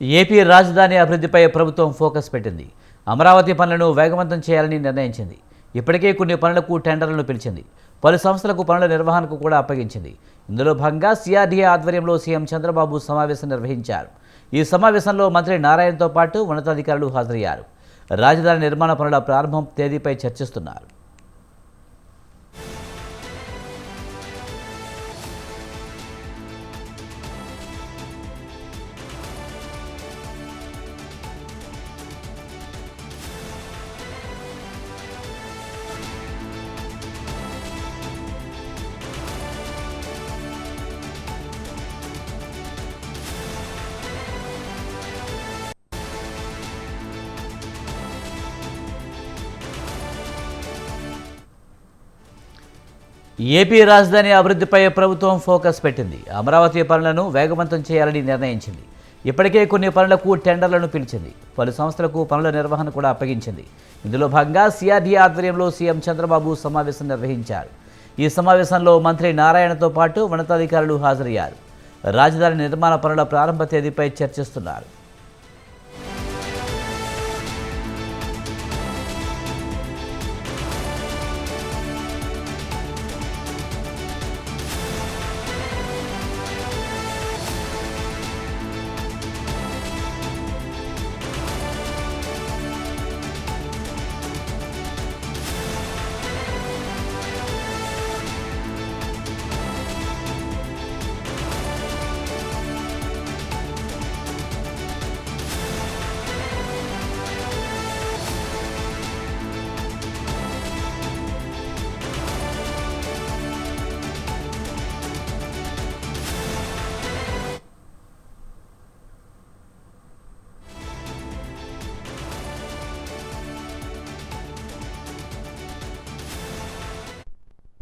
AP రాజధాని అభివృద్ధిపై ప్రభుత్వం ఫోకస్ పెట్టింది. అమరావతి పనులను వేగవంతం చేయాలని నిర్ణయించింది. ఇప్పటికే కొన్ని పనులకు టెండర్లను పిలిచింది. పలు సంస్థలకు పనుల నిర్వహణకు కూడా అప్పగించింది. ఇందులో భాగంగా సిఆర్డీఏ ఆధ్వర్యంలో సీఎం చంద్రబాబు సమావేశం నిర్వహించారు. ఈ సమావేశంలో మంత్రి నారాయణతో పాటు ఉన్నతాధికారులు హాజరయ్యారు. రాజధాని నిర్మాణ పనుల ప్రారంభం తేదీపై చర్చిస్తున్నారు. ఏపీ రాజధాని అభివృద్ధిపై ప్రభుత్వం ఫోకస్ పెట్టింది. అమరావతి పనులను వేగవంతం చేయాలని నిర్ణయించింది. ఇప్పటికే కొన్ని పనులకు టెండర్లను పిలిచింది. పలు సంస్థలకు పనుల నిర్వహణ కూడా అప్పగించింది. ఇందులో భాగంగా సిఆర్డీఏ ఆధ్వర్యంలో సీఎం చంద్రబాబు సమావేశం నిర్వహించారు. ఈ సమావేశంలో మంత్రి నారాయణతో పాటు ఉన్నతాధికారులు హాజరయ్యారు. రాజధాని నిర్మాణ పనుల ప్రారంభ తేదీపై చర్చిస్తున్నారు.